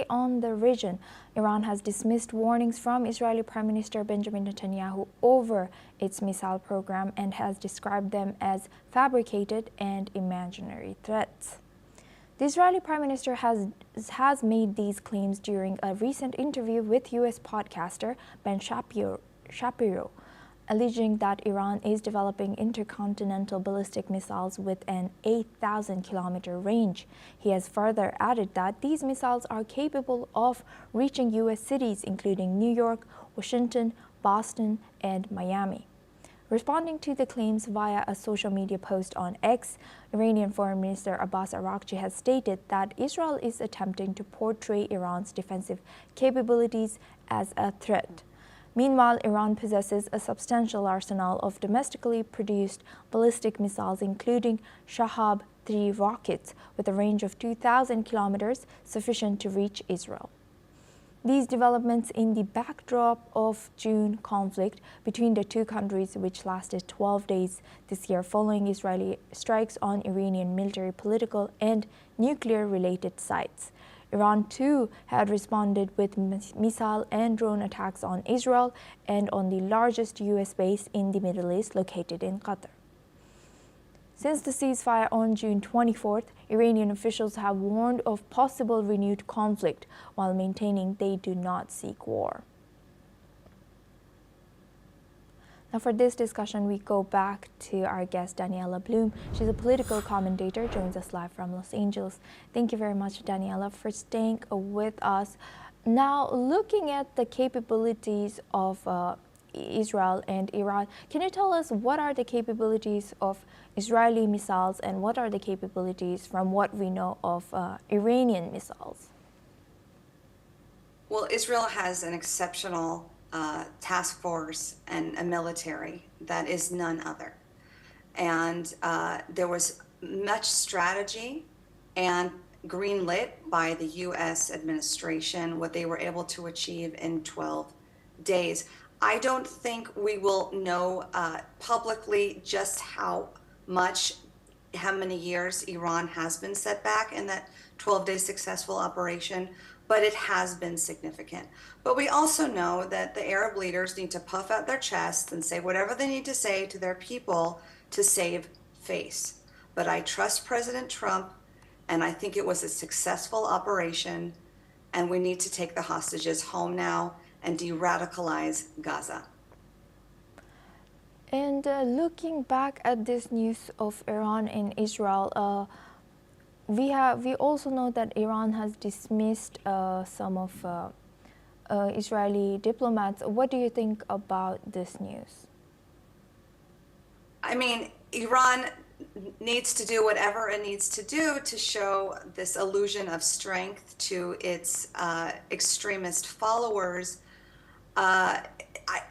on the region. Iran has dismissed warnings from Israeli Prime Minister Benjamin Netanyahu over its missile program and has described them as fabricated and imaginary threats. The Israeli Prime Minister has made these claims during a recent interview with U.S. podcaster Ben Shapiro, alleging that Iran is developing intercontinental ballistic missiles with an 8,000-kilometer range. He has further added that these missiles are capable of reaching U.S. cities, including New York, Washington, Boston, and Miami. Responding to the claims via a social media post on X, Iranian Foreign Minister Abbas Araghchi has stated that Israel is attempting to portray Iran's defensive capabilities as a threat. Meanwhile, Iran possesses a substantial arsenal of domestically produced ballistic missiles, including Shahab-3 rockets with a range of 2,000 kilometers, sufficient to reach Israel. These developments in the backdrop of June conflict between the two countries, which lasted 12 days this year following Israeli strikes on Iranian military, political, and nuclear-related sites. Iran, too, had responded with missile and drone attacks on Israel and on the largest U.S. base in the Middle East, located in Qatar. Since the ceasefire on June 24th, Iranian officials have warned of possible renewed conflict while maintaining they do not seek war. Now, for this discussion, we go back to our guest, Daniela Bloom. She's a political commentator, joins us live from Los Angeles. Thank you very much, Daniela, for staying with us. Now, looking at the capabilities of Israel and Iran, can you tell us what are the capabilities of Israeli missiles and what are the capabilities from what we know of Iranian missiles? Well, Israel has an exceptional task force and a military that is none other. And there was much strategy and green lit by the U.S. administration, what they were able to achieve in 12 days. I don't think we will know publicly just how many years Iran has been set back in that 12-day successful operation, but it has been significant. But we also know that the Arab leaders need to puff out their chests and say whatever they need to say to their people to save face. But I trust President Trump, and I think it was a successful operation, and we need to take the hostages home now and de-radicalize Gaza. And looking back at this news of Iran and Israel, we also know that Iran has dismissed some of Israeli diplomats. What do you think about this news? I mean, Iran needs to do whatever it needs to do to show this illusion of strength to its extremist followers.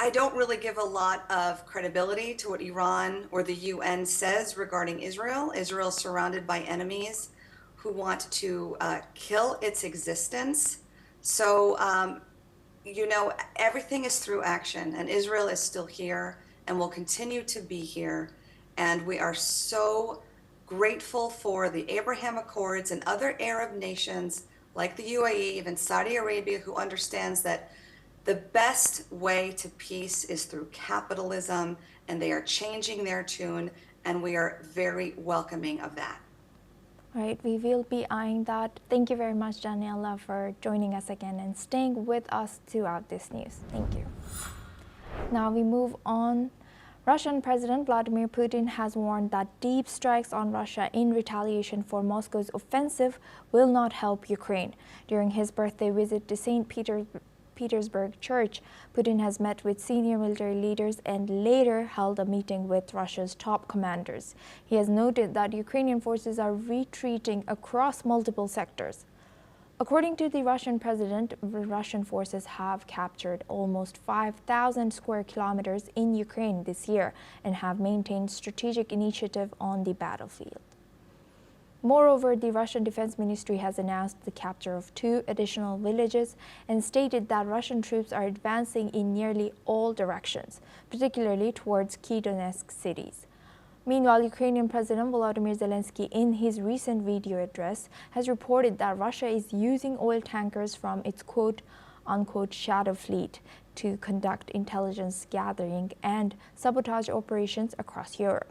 I don't really give a lot of credibility to what Iran or the UN says regarding Israel. Israel is surrounded by enemies who want to kill its existence. So, you know, everything is through action, and Israel is still here and will continue to be here. And we are so grateful for the Abraham Accords and other Arab nations like the UAE, even Saudi Arabia, who understands that the best way to peace is through capitalism, and they are changing their tune, and we are very welcoming of that. Right, we will be eyeing that. Thank you very much, Daniela, for joining us again and staying with us throughout this news. Thank you. Now we move on. Russian President Vladimir Putin has warned that deep strikes on Russia in retaliation for Moscow's offensive will not help Ukraine. During his birthday visit to St. Petersburg Church, Putin has met with senior military leaders and later held a meeting with Russia's top commanders. He has noted that Ukrainian forces are retreating across multiple sectors. According to the Russian president, Russian forces have captured almost 5,000 square kilometers in Ukraine this year and have maintained strategic initiative on the battlefield. Moreover, the Russian Defense Ministry has announced the capture of 2 additional villages and stated that Russian troops are advancing in nearly all directions, particularly towards key Donetsk cities. Meanwhile, Ukrainian President Volodymyr Zelensky, in his recent video address, has reported that Russia is using oil tankers from its quote-unquote shadow fleet to conduct intelligence gathering and sabotage operations across Europe.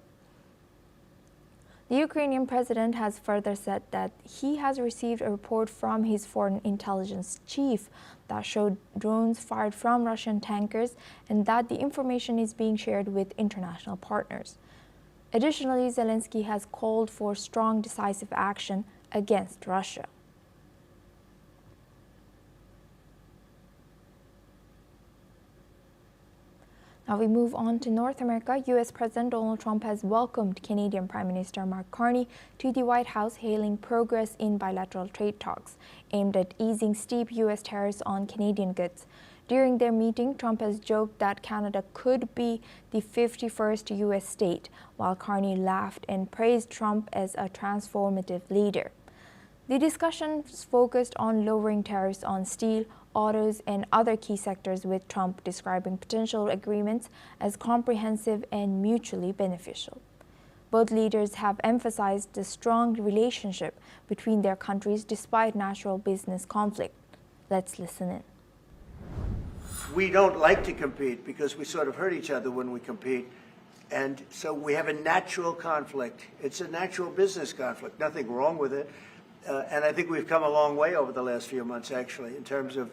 The Ukrainian president has further said that he has received a report from his foreign intelligence chief that showed drones fired from Russian tankers and that the information is being shared with international partners. Additionally, Zelensky has called for strong, decisive action against Russia. Now we move on to North America. U.S. President Donald Trump has welcomed Canadian Prime Minister Mark Carney to the White House, hailing progress in bilateral trade talks aimed at easing steep U.S. tariffs on Canadian goods. During their meeting, Trump has joked that Canada could be the 51st U.S. state, while Carney laughed and praised Trump as a transformative leader. The discussions focused on lowering tariffs on steel, autos, and other key sectors, with Trump describing potential agreements as comprehensive and mutually beneficial. Both leaders have emphasized the strong relationship between their countries despite natural business conflict. Let's listen in. We don't like to compete because we sort of hurt each other when we compete. And so we have a natural conflict. It's a natural business conflict, nothing wrong with it. And I think we've come a long way over the last few months, actually, in terms of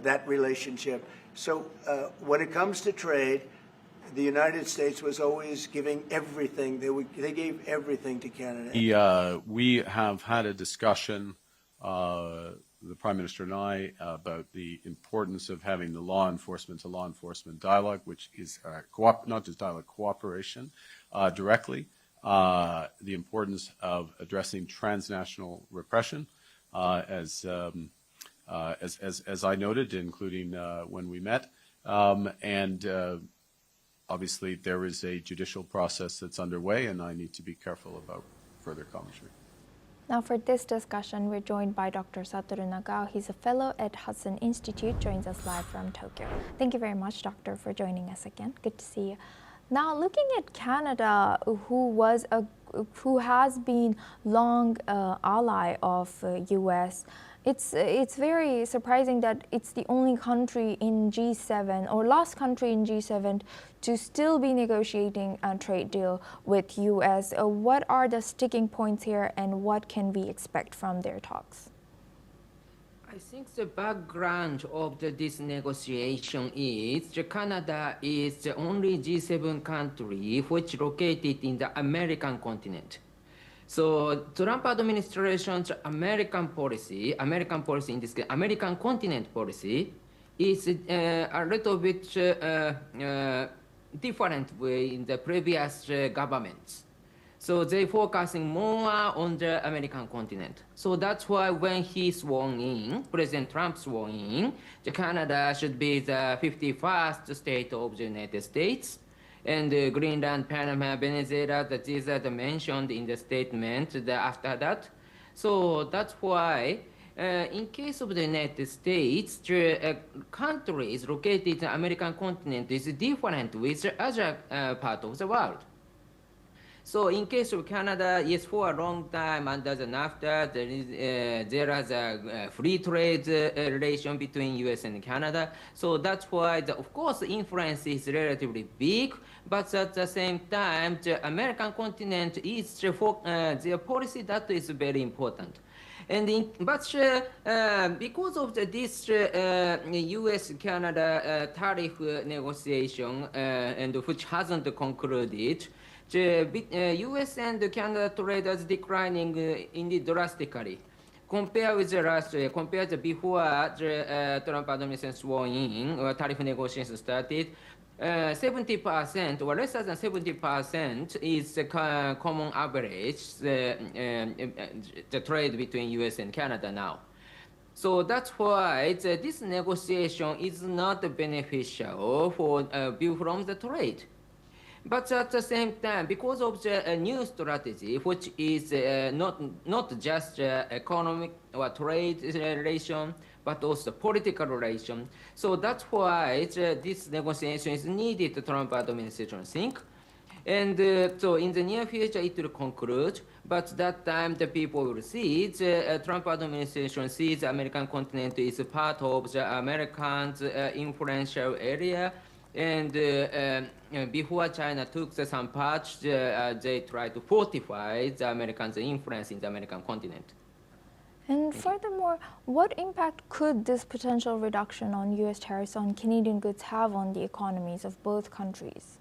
that relationship. So when it comes to trade, the United States was always giving everything. They gave everything to Canada. We have had a discussion, the Prime Minister and I, about the importance of having the law enforcement to law enforcement dialogue, which is not just dialogue, cooperation directly. The importance of addressing transnational repression, as I noted, including when we met, and obviously there is a judicial process that's underway, and I need to be careful about further commentary. Now for this discussion, we're joined by Dr. Satoru Nagao. He's a fellow at Hudson Institute, joins us live from Tokyo. Thank you very much, Doctor, for joining us again. Good to see you. Now, looking at Canada, who has been long ally of U.S., it's very surprising that it's the only country in G7 or last country in G7 to still be negotiating a trade deal with U.S. What are the sticking points here, and what can we expect from their talks? I think the background of this negotiation is Canada is the only G7 country which is located in the American continent. So Trump administration's American policy in this case, American continent policy, is a little bit different way in the previous governments. So they focusing more on the American continent. So that's why when he sworn in, President Trump sworn in, Canada should be the 51st state of the United States. And Greenland, Panama, Venezuela, these are mentioned in the statement after that. So that's why in case of the United States, the country is located in the American continent is different with the other part of the world. So in case of Canada, yes, for a long time under the NAFTA, there is a free trade relation between US and Canada. So that's why, of course, the influence is relatively big, but at the same time, the American continent is the policy that is very important. And because of this US-Canada tariff negotiation, and which hasn't concluded, the US and Canada trade is declining indeed drastically. Compared with the last year, compared to before the Trump administration sworn in, or tariff negotiations started, 70% or less than 70% is the common average, the trade between US and Canada now. So that's why this negotiation is not beneficial for view from the trade. But at the same time, because of the new strategy, which is not just economic or trade relation, but also political relation. So that's why this negotiation is needed, the Trump administration think. And so in the near future, it will conclude, but that time the people will see the Trump administration sees the American continent is part of the Americans' influential area. And before China took some part, they tried to fortify the Americans' influence in the American continent. And furthermore, what impact could this potential reduction on U.S. tariffs on Canadian goods have on the economies of both countries?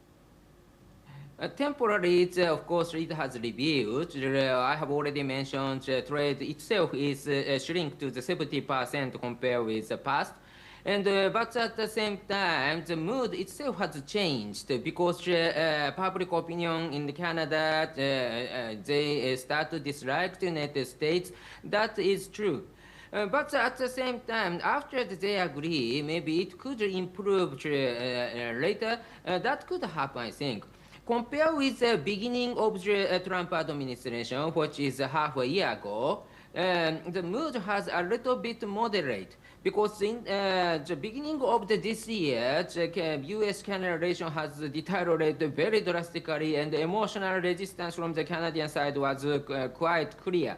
Temporarily, of course, it has reviewed. I have already mentioned trade itself is shrink to the 70% compared with the past. And, but at the same time, the mood itself has changed because public opinion in Canada, they start to dislike the United States. That is true. But at the same time, after they agree, maybe it could improve later. That could happen, I think. Compared with the beginning of the Trump administration, which is half a year ago, the mood has a little bit moderate because in the beginning of this year, the U.S.-Canada relation has deteriorated very drastically, and the emotional resistance from the Canadian side was quite clear.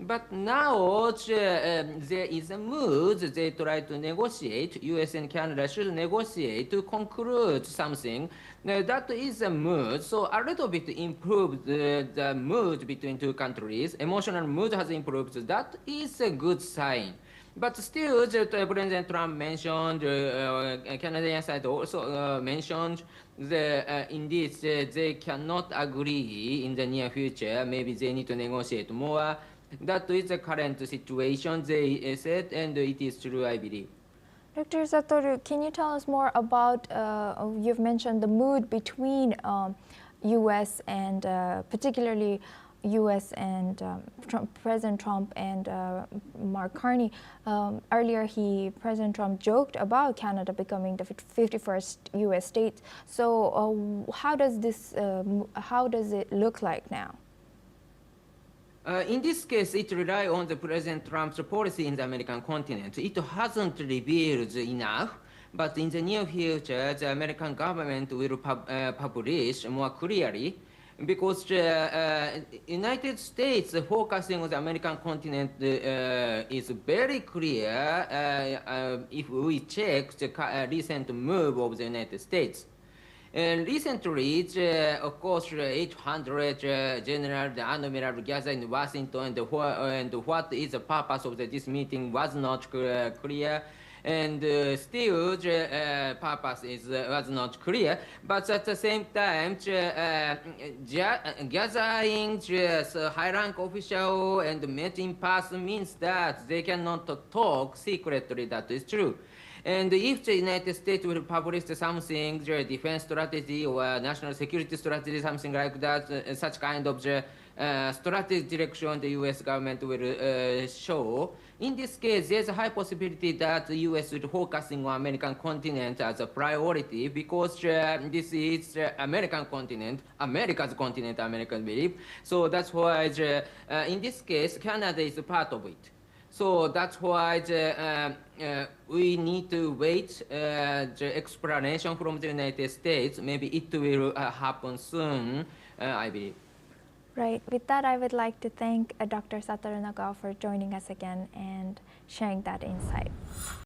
But now there is a mood they try to negotiate. U.S. and Canada should negotiate to conclude something. Now, that is a mood. So a little bit improved the mood between two countries. Emotional mood has improved. That is a good sign. But still, President Trump mentioned, Canadian side also mentioned, indeed they cannot agree in the near future. Maybe they need to negotiate more. That is the current situation, they said, and it is true, I believe. Dr. Satoru, can you tell us more about, you've mentioned the mood between U.S. and particularly U.S. and President Trump and Mark Carney. Earlier, President Trump joked about Canada becoming the 51st U.S. state. So how does it look like now? In this case, it relies on the President Trump's policy in the American continent. It hasn't revealed enough, but in the near future, the American government will publish more clearly, because the United States focusing on the American continent is very clear if we check the recent move of the United States. And recently, of course, 800 general and admiral gathered in Washington, and what is the purpose of this meeting was not clear. And still, the purpose was not clear. But at the same time, gathering high-rank official and met in person means that they cannot talk secretly. That is true. And if the United States will publish something, the defense strategy or national security strategy, something like that, such kind of strategy direction the U.S. government will show, in this case, there's a high possibility that the U.S. will focusing on American continent as a priority, because this is American continent, America's continent, Americans believe. So that's why, in this case, Canada is a part of it. So that's why we need to wait the explanation from the United States. Maybe it will happen soon, I believe. Right. With that, I would like to thank Dr. Satoru Nagao for joining us again and sharing that insight.